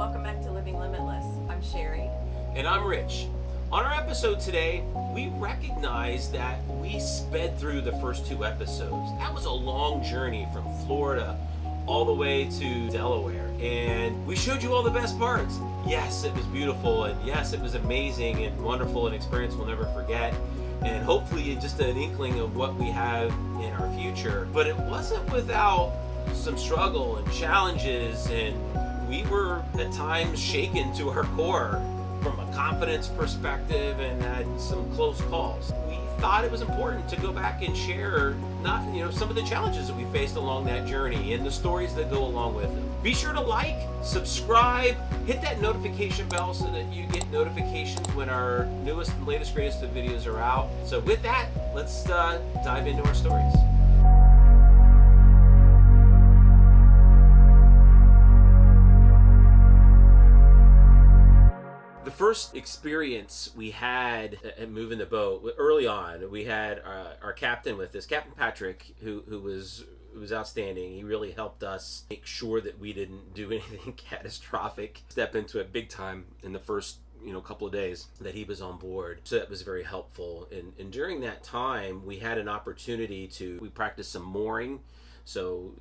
welcome back to Living Limitless. I'm Sherry. And I'm Rich. On our episode today, we recognize that we sped through the first 2 episodes. That was a long journey from Florida all the way to Delaware. And we showed you all the best parts. Yes, it was beautiful, and yes, it was amazing and wonderful, an experience we'll never forget. And hopefully just an inkling of what we have in our future. But it wasn't without some struggle and challenges, and we were at times shaken to our core from a confidence perspective and had some close calls. We thought it was important to go back and share some of the challenges that we faced along that journey and the stories that go along with them. Be sure to like, subscribe, hit that notification bell so that you get notifications when our newest and latest, greatest of videos are out. So with that, let's dive into our stories. The first experience we had at moving the boat early on, we had our captain with us, Captain Patrick, who was outstanding. He really helped us make sure that we didn't do anything catastrophic, step into it big time in the first couple of days that he was on board. So that was very helpful. And during that time, we had an opportunity we practiced some mooring. So,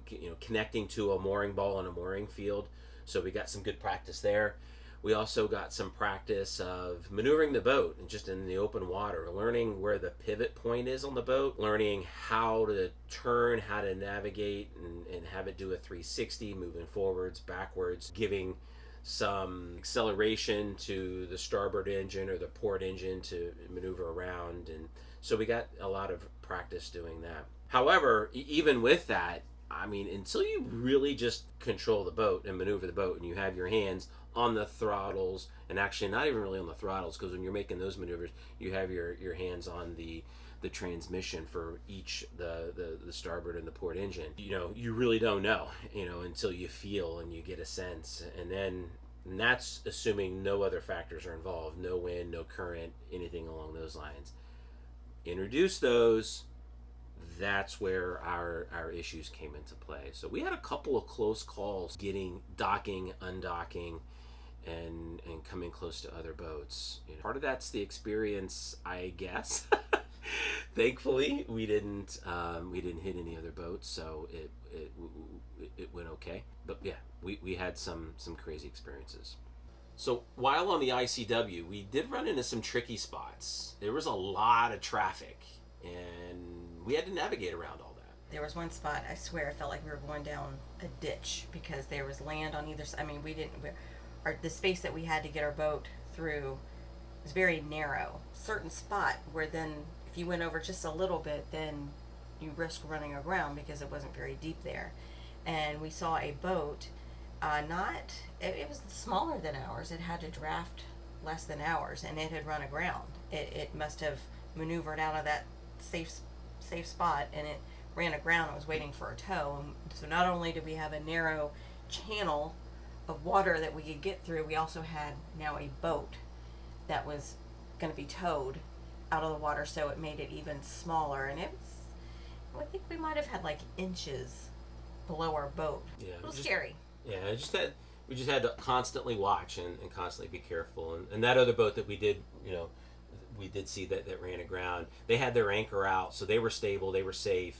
connecting to a mooring ball on a mooring field. So we got some good practice there. We also got some practice of maneuvering the boat and just in the open water, learning where the pivot point is on the boat, learning how to turn, how to navigate and have it do a 360, moving forwards, backwards, giving some acceleration to the starboard engine or the port engine to maneuver around. And so we got a lot of practice doing that. However, even with that, until you really just control the boat and maneuver the boat and you have your hands on the throttles, and actually not even really on the throttles, because when you're making those maneuvers, you have your hands on the transmission for each the starboard and the port engine. You really don't know, until you feel and you get a sense, and that's assuming no other factors are involved, no wind, no current, anything along those lines. Introduce those, that's where our issues came into play. So we had a couple of close calls docking, undocking, and coming close to other boats. Part of that's the experience, I guess. Thankfully, we didn't hit any other boats, so it went okay. But yeah, we had some crazy experiences. So while on the ICW, we did run into some tricky spots. There was a lot of traffic, and we had to navigate around all that. There was one spot, I swear, I felt like we were going down a ditch because there was land on either side. The space that we had to get our boat through was very narrow. Certain spot where then if you went over just a little bit, then you risk running aground because it wasn't very deep there. And we saw a boat, it was smaller than ours. It had to draft less than ours, and it had run aground. It must have maneuvered out of that safe spot, and it ran aground and was waiting for a tow. And so not only did we have a narrow channel of water that we could get through, we also had now a boat that was going to be towed out of the water, so it made it even smaller. And I think we might have had like inches below our boat. Yeah, it was scary. Yeah, we just had to constantly watch and constantly be careful. And that other boat that we did see that ran aground, they had their anchor out, so they were stable, they were safe,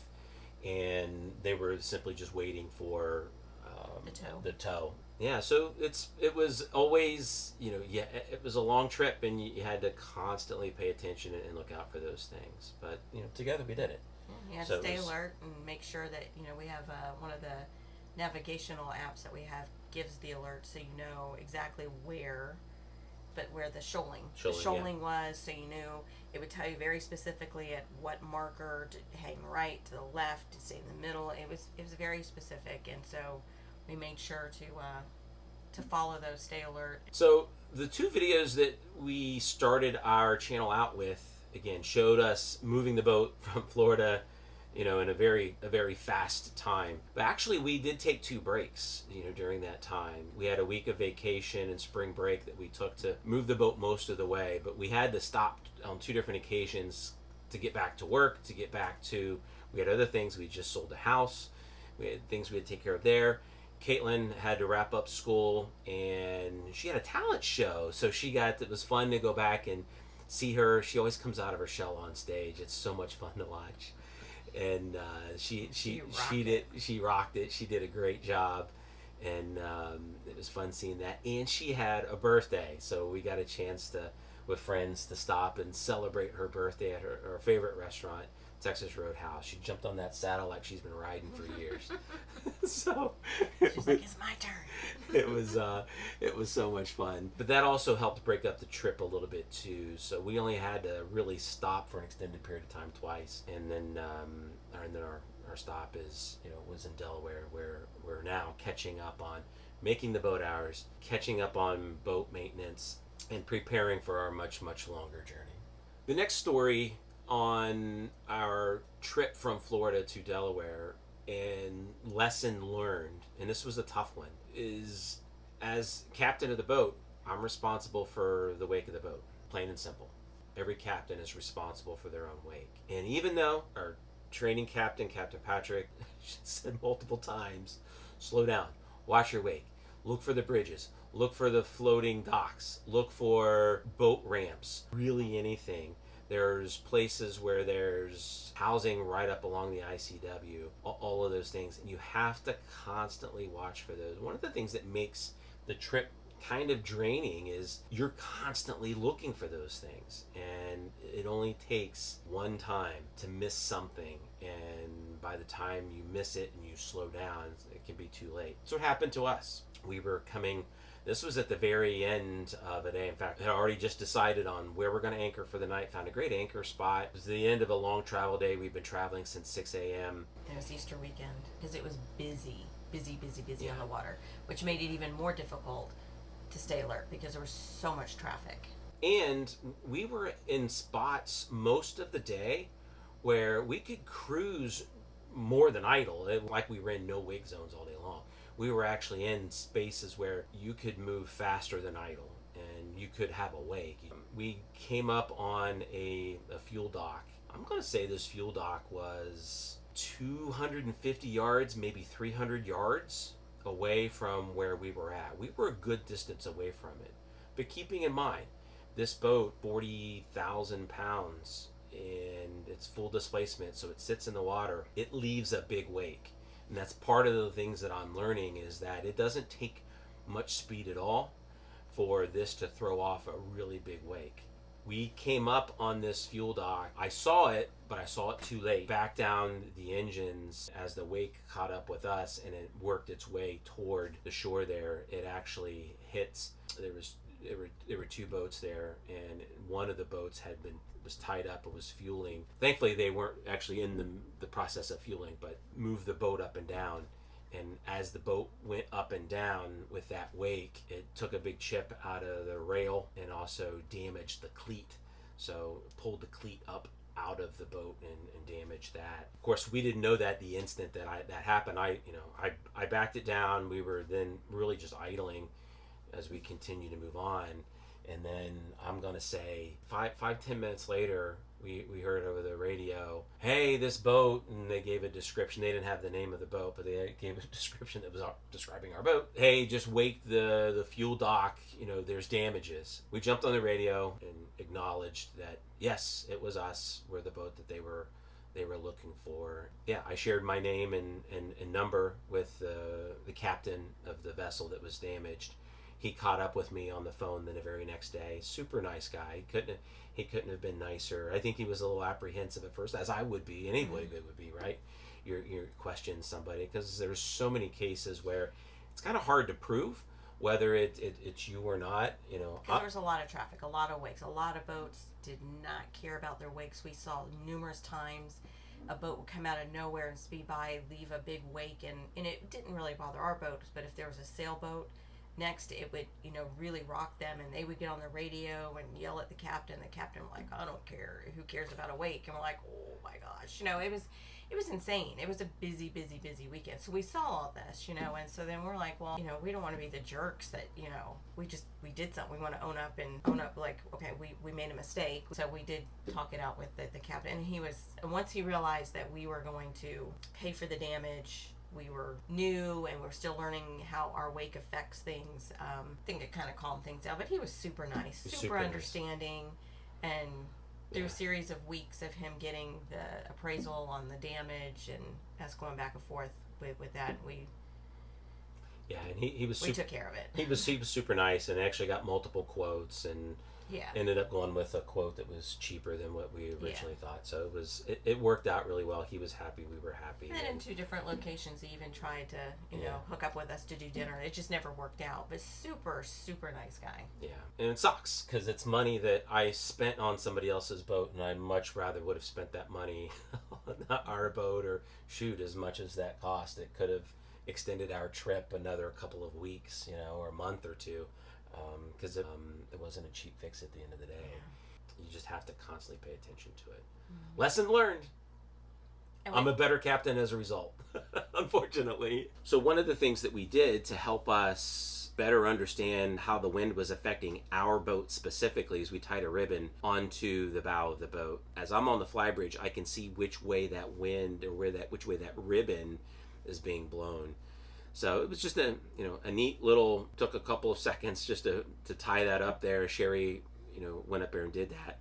and they were simply just waiting for the tow. Yeah, so it was always, it was a long trip, and you had to constantly pay attention and look out for those things. But, together we did it. You have to stay alert and make sure that, we have one of the navigational apps that we have gives the alert, so you know exactly where the shoaling was, so you knew. It would tell you very specifically at what marker to hang right, to the left, to stay in the middle. It was very specific, and so we made sure to follow those, stay alert. So the 2 videos that we started our channel out with, again, showed us moving the boat from Florida, in a very fast time. But actually, we did take 2 breaks, during that time. We had a week of vacation and spring break that we took to move the boat most of the way, but we had to stop on 2 different occasions to get back to work, we had other things. We just sold a house. We had things we had to take care of there. Caitlin had to wrap up school, and she had a talent show, so it was fun to go back and see her. She always comes out of her shell on stage. It's so much fun to watch, and she rocked it. She did a great job, and it was fun seeing that. And she had a birthday, so we got a chance to, with friends, to stop and celebrate her birthday at her favorite restaurant, Texas Roadhouse. She jumped on that saddle like she's been riding for years. So she's like, "It's my turn." it was so much fun. But that also helped break up the trip a little bit too. So we only had to really stop for an extended period of time twice, and then our stop was in Delaware, where we're now catching up on making the boat hours, catching up on boat maintenance, and preparing for our much longer journey. The next story on our trip from Florida to Delaware, and lesson learned, and this was a tough one, is as captain of the boat, I'm responsible for the wake of the boat, plain and simple. Every captain is responsible for their own wake. And even though our training captain, Captain Patrick, said multiple times, slow down, watch your wake, look for the bridges, look for the floating docks, look for boat ramps, really anything. There's places where there's housing right up along the ICW, all of those things. And you have to constantly watch for those. One of the things that makes the trip kind of draining is you're constantly looking for those things. And it only takes one time to miss something. And by the time you miss it and you slow down, it can be too late. That's what happened to us. We were coming... This was at the very end of a day. In fact, I had already just decided on where we're going to anchor for the night. Found a great anchor spot. It was the end of a long travel day. We've been traveling since 6 a.m. It was Easter weekend because it was busy on the water, which made it even more difficult to stay alert because there was so much traffic. And we were in spots most of the day where we could cruise more than idle, like we were in no wake zones all day long. We were actually in spaces where you could move faster than idle and you could have a wake. We came up on a fuel dock. I'm going to say this fuel dock was 250 yards, maybe 300 yards away from where we were at. We were a good distance away from it. But keeping in mind, this boat, 40,000 pounds, and it's full displacement, so it sits in the water. It leaves a big wake. And that's part of the things that I'm learning, is that it doesn't take much speed at all for this to throw off a really big wake. We came up on this fuel dock. I saw it, but I saw it too late. Back down the engines as the wake caught up with us, and it worked its way toward the shore there. It actually hits. There were two boats there, and one of the boats was tied up and was fueling. Thankfully, they weren't actually in the process of fueling, but moved the boat up and down. And as the boat went up and down with that wake, it took a big chip out of the rail and also damaged the cleat. So pulled the cleat up out of the boat and damaged that. Of course, we didn't know that the instant that happened. I backed it down. We were then really just idling as we continue to move on. And then I'm going to say 10 minutes later, we heard over the radio, hey, this boat, and they gave a description. They didn't have the name of the boat, but they gave a description that was describing our boat. Hey, just wake the fuel dock, there's damages. We jumped on the radio and acknowledged that, yes, it was us. We're the boat that they were looking for. Yeah, I shared my name and number with the captain of the vessel that was damaged. He caught up with me on the phone the very next day. Super nice guy. He couldn't have been nicer. I think he was a little apprehensive at first, as I would be. Anybody would be, right? You're questioning somebody, because there's so many cases where it's kind of hard to prove whether it's you or not. Because there was a lot of traffic, a lot of wakes, a lot of boats did not care about their wakes. We saw numerous times a boat would come out of nowhere and speed by, leave a big wake, and it didn't really bother our boats. But if there was a sailboat next, it would really rock them, and they would get on the radio and yell at the captain. The captain was like, I don't care, who cares about a wake? And we're like, oh my gosh, it was insane. It was a busy weekend. So we saw all this, and so then we're like, well, we don't want to be the jerks that, we did something. We want to own up like, okay, we made a mistake. So we did talk it out with the captain, and once he realized that we were going to pay for the damage, we were new and we're still learning how our wake affects things. I think it kind of calmed things down. But he was super nice, super understanding, and through a series of weeks of him getting the appraisal on the damage and us going back and forth with that, and he was we took care of it. He was super nice, and actually got multiple quotes, and ended up going with a quote that was cheaper than what we originally thought. So it worked out really well. He was happy, we were happy. And in 2 different locations, he even tried to hook up with us to do dinner. It just never worked out. But super nice guy. Yeah, and it sucks because it's money that I spent on somebody else's boat, and I much rather would have spent that money on our boat, or shoot, as much as that cost, it could have extended our trip another couple of weeks, or a month or 2. Because it wasn't a cheap fix at the end of the day. You just have to constantly pay attention to it. Lesson learned. I'm a better captain as a result, unfortunately. So one of the things that we did to help us better understand how the wind was affecting our boat specifically is we tied a ribbon onto the bow of the boat. As I'm on the flybridge, I can see which way that wind, or which way that ribbon is being blown. So it was just a neat little, took a couple of seconds just to tie that up there. Sherry, went up there and did that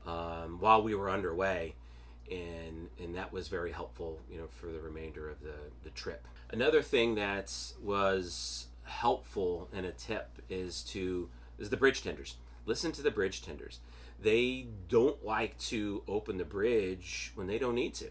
while we were underway. And that was very helpful, for the remainder of the trip. Another thing that was helpful and a tip is the bridge tenders. Listen to the bridge tenders. They don't like to open the bridge when they don't need to,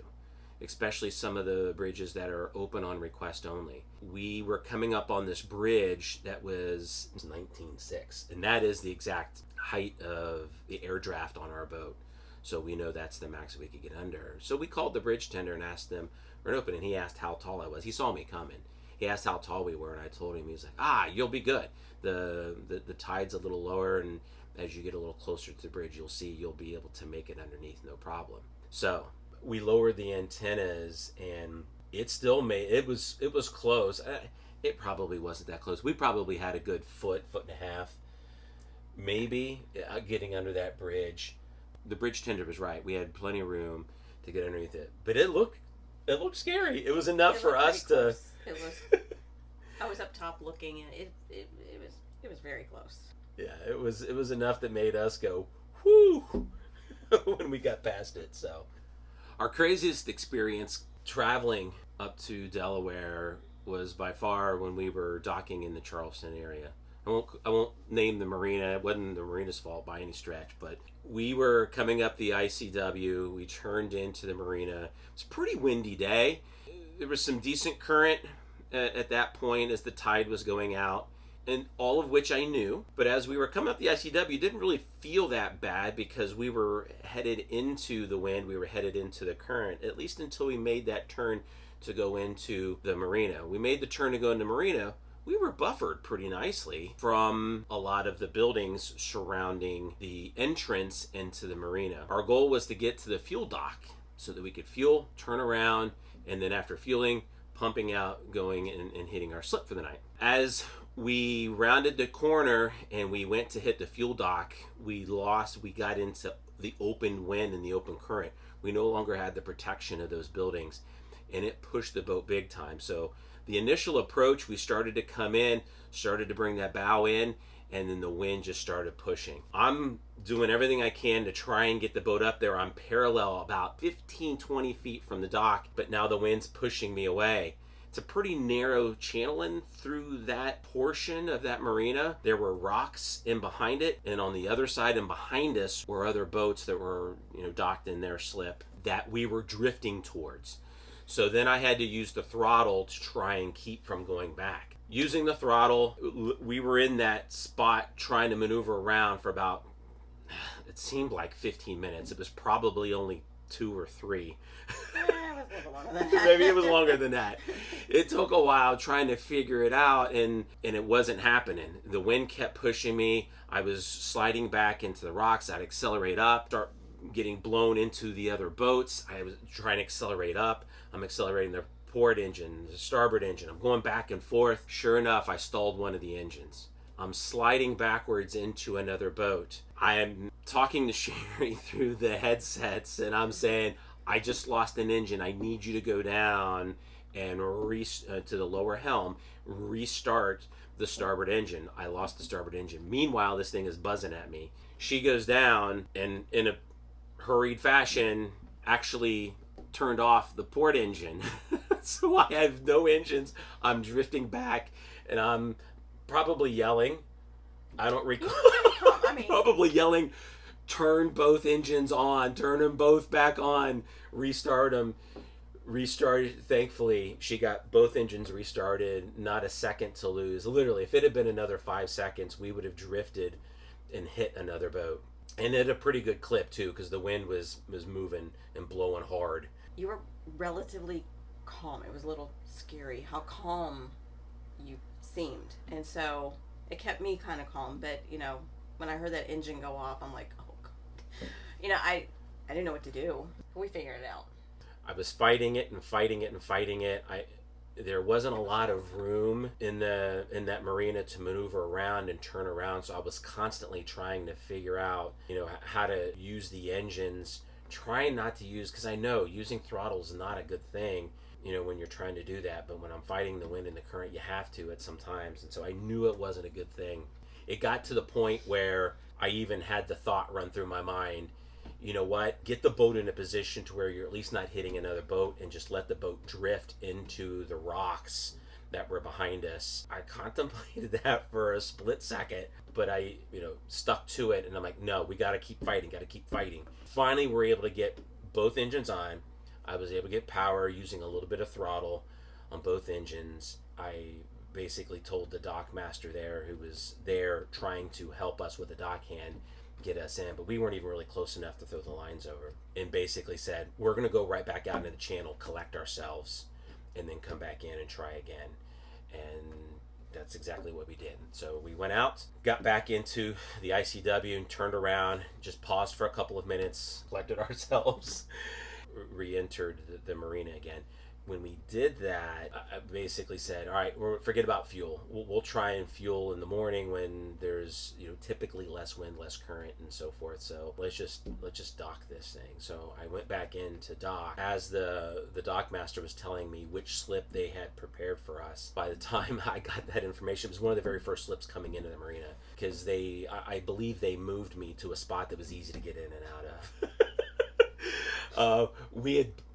especially some of the bridges that are open on request only. We were coming up on this bridge that was 19.6, and that is the exact height of the air draft on our boat. So we know that's the max we could get under. So we called the bridge tender and asked them for an open, and he asked how tall I was. He saw me coming. He asked how tall we were, and I told him. He's like, you'll be good. The tide's a little lower, and as you get a little closer to the bridge, you'll be able to make it underneath, no problem. So we lowered the antennas, and it still it was close. It probably wasn't that close. We probably had a good foot and a half, maybe, getting under that bridge. The bridge tender was right. We had plenty of room to get underneath it, but it looked scary. It was enough for us to. It was. I was up top looking, and it was very close. Yeah, it was enough that made us go whoo when we got past it. So, our craziest experience traveling up to Delaware was by far when we were docking in the Charleston area. I won't name the marina. It wasn't the marina's fault by any stretch, but we were coming up the ICW. We turned into the marina. It was a pretty windy day. There was some decent current at that point as the tide was going out, and all of which I knew. But as we were coming up the ICW, it didn't really feel that bad because we were headed into the wind. We were headed into the current, at least until we made that turn to go into the marina. We made the turn to go into marina. We were buffered pretty nicely from a lot of the buildings surrounding the entrance into the marina. Our goal was to get to the fuel dock so that we could fuel, turn around, and then after fueling, pumping out, going and hitting our slip for the night. As we rounded the corner and we went to hit the fuel dock, we got into the open wind and the open current. We no longer had the protection of those buildings, and it pushed the boat big time. So the initial approach, we started to come in, started to bring that bow in, and then the wind just started pushing. I'm doing everything I can to try and get the boat up there. I'm parallel about 15, 20 feet from the dock, but now the wind's pushing me away. It's a pretty narrow channeling through that portion of that marina. There were rocks in behind it, and on the other side and behind us were other boats that were, docked in their slip that we were drifting towards. So then I had to use the throttle to try and keep from going back. Using the throttle, we were in that spot trying to maneuver around for about, it seemed like 15 minutes. It was probably only 2 or 3. It was a little longer than that. Maybe it was longer than that. It took a while trying to figure it out, and it wasn't happening. The wind kept pushing me. I was sliding back into the rocks. I'd accelerate up, start getting blown into the other boats. I was trying to accelerate up. I'm accelerating the port engine, the starboard engine. I'm going back and forth. Sure enough, I stalled one of the engines. I'm sliding backwards into another boat. I am talking to Sherry through the headsets, and I'm saying, I just lost an engine. I need you to go down and to the lower helm, restart the starboard engine. I lost the starboard engine. Meanwhile, this thing is buzzing at me. She goes down and in a hurried fashion actually turned off the port engine. So I have no engines. I'm drifting back and I'm probably yelling. I don't recall. Probably yelling, turn both engines on, turn them both back on, restart them. Restarted. Thankfully, she got both engines restarted, not a second to lose. Literally, if it had been another 5 seconds, we would have drifted and hit another boat. And at a pretty good clip, too, because the wind was moving and blowing hard. You were relatively calm. It was a little scary how calm you seemed. And so it kept me kind of calm. But, when I heard that engine go off, I'm like, oh, God. I didn't know what to do. We figured it out. I was fighting it and fighting it and fighting it. There wasn't a lot of room in that marina to maneuver around and turn around, so I was constantly trying to figure out, how to use the engines, trying not to use, because I know using throttle is not a good thing, when you're trying to do that, but when I'm fighting the wind and the current, you have to at some times, and so I knew it wasn't a good thing. It got to the point where I even had the thought run through my mind, you know what, get the boat in a position to where you're at least not hitting another boat and just let the boat drift into the rocks that were behind us. I contemplated that for a split second, but I, stuck to it, and I'm like, no, we got to keep fighting. Finally, we're able to get both engines on. I was able to get power using a little bit of throttle on both engines. I basically told the dock master there, who was there trying to help us with the dock hand, get us in, but we weren't even really close enough to throw the lines over, and basically said, we're going to go right back out into the channel, collect ourselves, and then come back in and try again. And that's exactly what we did. So we went out, got back into the ICW and turned around, just paused for a couple of minutes, collected ourselves, re-entered the marina again. When we did that, I basically said, all right, forget about fuel. We'll try and fuel in the morning when there's, typically less wind, less current, and so forth. So let's just dock this thing. So I went back into dock. As the dock master was telling me which slip they had prepared for us, by the time I got that information, it was one of the very first slips coming into the marina, because I believe they moved me to a spot that was easy to get in and out of.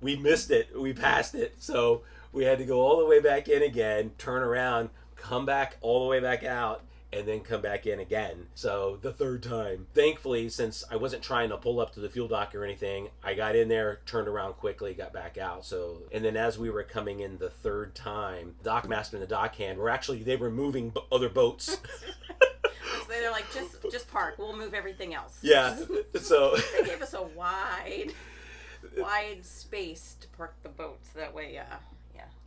We missed it. We passed it. So we had to go all the way back in again, turn around, come back all the way back out, and then come back in again. So the third time. Thankfully, since I wasn't trying to pull up to the fuel dock or anything, I got in there, turned around quickly, got back out. So, and then as we were coming in the third time, the dock master and the dock hand they were moving other boats. So they're like, just park. We'll move everything else. Yeah. So they gave us a wide space to park the boats. That way, yeah.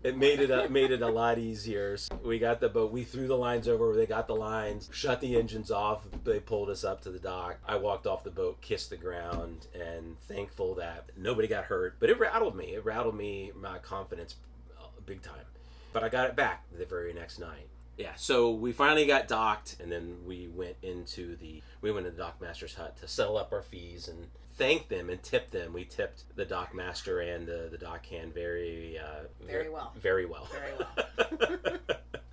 It made it a lot easier. So we got the boat. We threw the lines over. They got the lines. Shut the engines off. They pulled us up to the dock. I walked off the boat, kissed the ground, and thankful that nobody got hurt. But it rattled me. It rattled my confidence big time. But I got it back the very next night. Yeah, so we finally got docked, and then we went into the dock master's hut to settle up our fees and thank them and tip them. We tipped the dock master and the dock hand very well.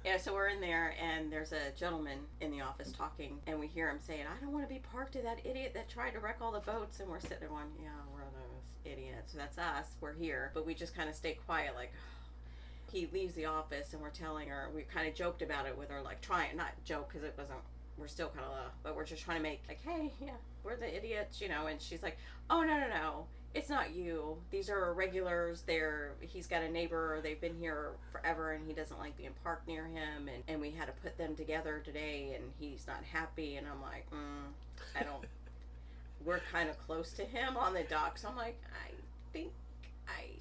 Yeah, so we're in there, and there's a gentleman in the office talking, and we hear him saying, I don't want to be parked to that idiot that tried to wreck all the boats. And we're sitting there going, yeah, we're those idiots. That's us. We're here. But we just kind of stay quiet, like... He leaves the office, and we're telling her, we kind of joked about it with her, like, not joke, because it wasn't, we're still kind of, but we're just trying to make, like, hey, yeah, we're the idiots, and she's like, oh, no, it's not you. These are regulars. He's got a neighbor, they've been here forever, and he doesn't like being parked near him, and we had to put them together today, and he's not happy, and I'm like, I don't, we're kind of close to him on the dock, so I'm like, I think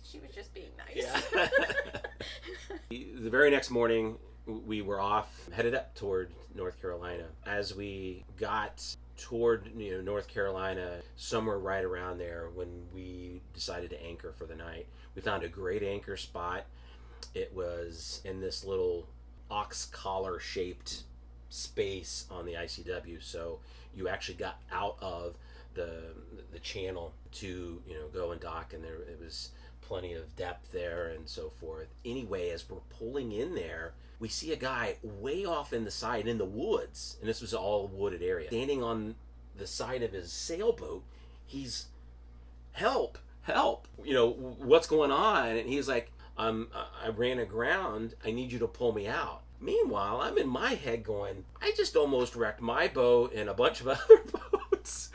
she was just being nice. Yeah. The very next morning, we were off, headed up toward North Carolina. As we got toward North Carolina, somewhere right around there, when we decided to anchor for the night, we found a great anchor spot. It was in this little ox collar shaped space on the ICW, so you actually got out of the channel to go and dock, and it was plenty of depth there and so forth. Anyway, as we're pulling in there, we see a guy way off in the side in the woods, and this was all wooded area, standing on the side of his sailboat. He's, help, help, what's going on? And he's like, I ran aground. I need you to pull me out. Meanwhile, I'm in my head going, I just almost wrecked my boat and a bunch of other boats.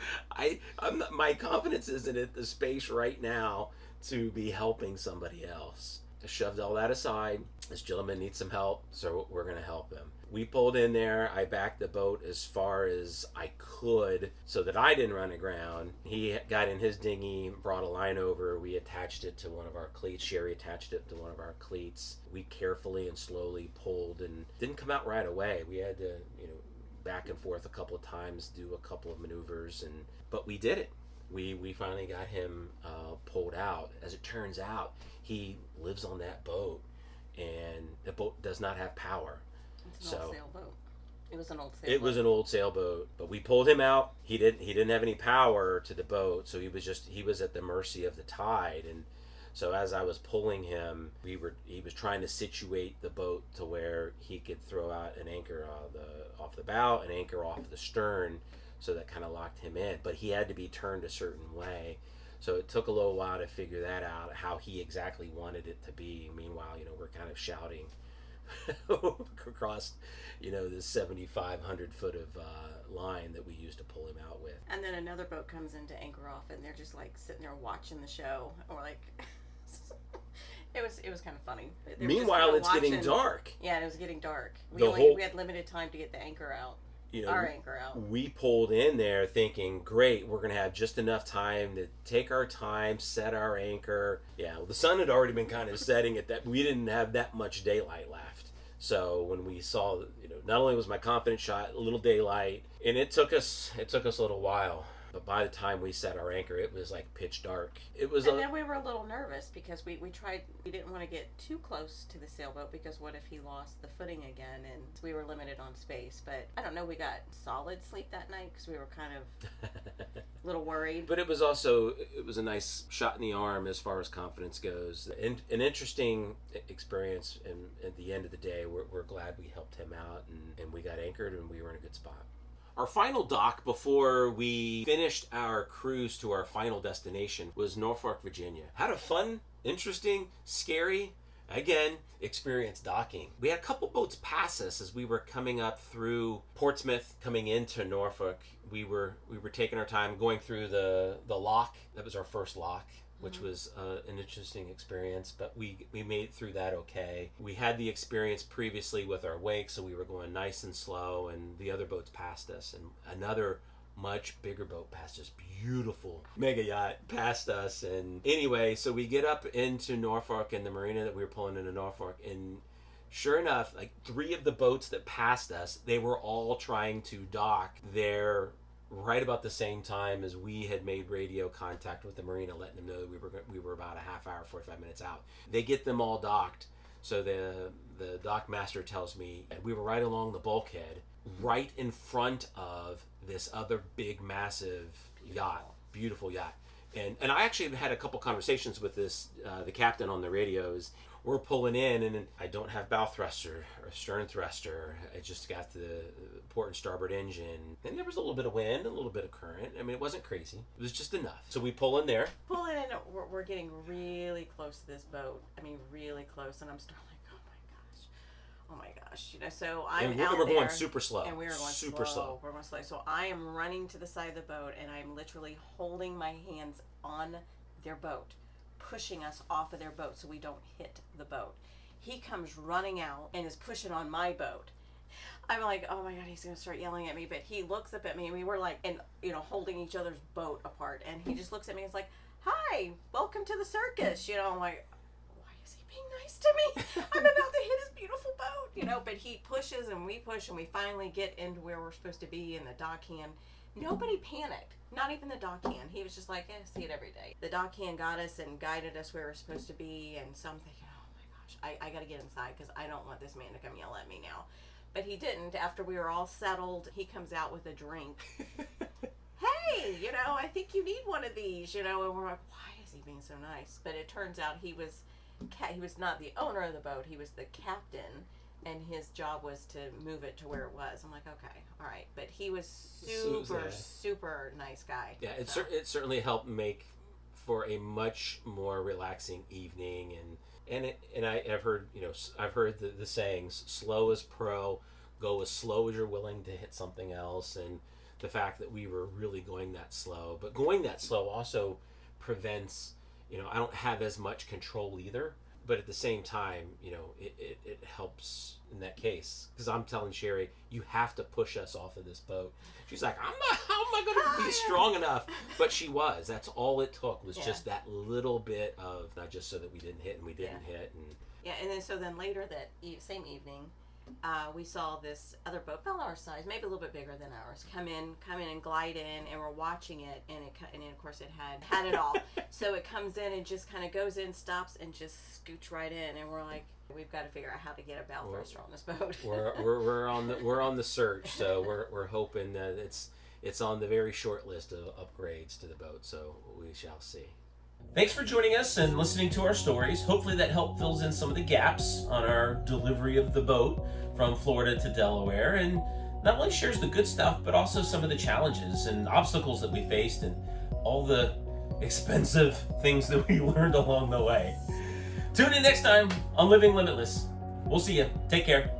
My confidence isn't at the space right now to be helping somebody else. I shoved all that aside. This gentleman needs some help, so we're going to help him. We pulled in there. I backed the boat as far as I could so that I didn't run aground. He got in his dinghy, brought a line over. We attached it to one of our cleats. Sherry attached it to one of our cleats. We carefully and slowly pulled and didn't come out right away. We had to, back and forth a couple of times, do a couple of maneuvers, but we did it. We finally got him pulled out. As it turns out, he lives on that boat, and the boat does not have power. It's an old sailboat. It was an old sailboat. It was an old sailboat, but we pulled him out. He didn't have any power to the boat, so he was at the mercy of the tide. And so as I was pulling him, he was trying to situate the boat to where he could throw out an anchor off the bow, an anchor off the stern, so that kind of locked him in. But he had to be turned a certain way. So it took a little while to figure that out, how he exactly wanted it to be. Meanwhile, we're kind of shouting across, this 7,500 foot of line that we used to pull him out with. And then another boat comes in to anchor off, and they're just like sitting there watching the show, or like, it was kind of funny. Meanwhile, it's getting dark. Yeah, it was getting dark. We had limited time to get the anchor out. Our anchor out. We pulled in there thinking, great, we're going to have just enough time to take our time, set our anchor. Yeah, well, the sun had already been kind of setting at that. We didn't have that much daylight left. So when we saw, not only was my confidence shot, a little daylight, and it took us a little while. But by the time we set our anchor, it was like pitch dark. Then we were a little nervous because we didn't want to get too close to the sailboat, because what if he lost the footing again, and we were limited on space. But I don't know, we got solid sleep that night because we were kind of a little worried. But it was a nice shot in the arm as far as confidence goes. An interesting experience, and at the end of the day, we're glad we helped him out, and we got anchored, and we were in a good spot. Our final dock before we finished our cruise to our final destination was Norfolk, Virginia. Had a fun, interesting, scary, again, experience docking. We had a couple boats pass us as we were coming up through Portsmouth, coming into Norfolk. We were taking our time going through the lock. That was our first lock, which was an interesting experience, but we made it through that okay. We had the experience previously with our wake, so we were going nice and slow, and the other boats passed us, and another much bigger boat passed us, beautiful mega yacht passed us. And anyway, so we get up into Norfolk and the marina that we were pulling into Norfolk, and sure enough, like 3 of the boats that passed us, they were all trying to dock there right about the same time as we had made radio contact with the marina, letting them know that we were about a half hour, 45 minutes out. They get them all docked. So the dock master tells me, and we were right along the bulkhead, right in front of this other big, massive yacht, beautiful yacht. And I actually had a couple conversations with the captain on the radios. We're pulling in, and I don't have bow thruster or stern thruster. I just got the port and starboard engine. And there was a little bit of wind, a little bit of current. I mean, it wasn't crazy. It was just enough. So we pull in there. Pulling in, we're getting really close to this boat. I mean, really close. And I'm starting like, oh my gosh. So I'm out there. We're going super slow. And we were going super slow. We're going slow. So I am running to the side of the boat, and I'm literally holding my hands on their boat, pushing us off of their boat so we don't hit the boat. He comes running out and is pushing on my boat. I'm like, oh my God, he's going to start yelling at me. But he looks up at me, and we were like, holding each other's boat apart. And he just looks at me and is like, hi, welcome to the circus. I'm like, why is he being nice to me? I'm about to hit his beautiful boat, But he pushes and we push, and we finally get into where we're supposed to be in the dockhand. Nobody panicked. Not even the dockhand. He was just like, see it every day. The dockhand got us and guided us where we're supposed to be, and so I'm thinking, oh my gosh, I got to get inside because I don't want this man to come yell at me now. But he didn't. After we were all settled, he comes out with a drink. Hey, I think you need one of these, and we're like, why is is he being so nice? But it turns out he was not the owner of the boat. He was the captain, and his job was to move it to where it was. I'm like, okay, all right. But he was super nice guy. Yeah, it certainly helped make for a much more relaxing evening, and I've heard the sayings, slow as pro, go as slow as you're willing to hit something else, and the fact that we were really going that slow. But going that slow also prevents, I don't have as much control either. But at the same time, it helps in that case. Because I'm telling Sherry, you have to push us off of this boat. She's like, how am I going to be strong enough? But she was. That's all it took was just that little bit of, not just so that we didn't hit and we didn't hit. And then later that same evening, we saw this other boat, about our size, maybe a little bit bigger than ours, come in and glide in, and we're watching it, and of course it had it all. So it comes in and just kind of goes in, stops, and just scoots right in, and we're like, we've got to figure out how to get a bow thruster on this boat. we're on the search, so we're hoping that it's on the very short list of upgrades to the boat. So we shall see. Thanks for joining us and listening to our stories. Hopefully that helped fills in some of the gaps on our delivery of the boat from Florida to Delaware, and not only shares the good stuff, but also some of the challenges and obstacles that we faced and all the expensive things that we learned along the way. Tune in next time on Living Limitless. We'll see you. Take care.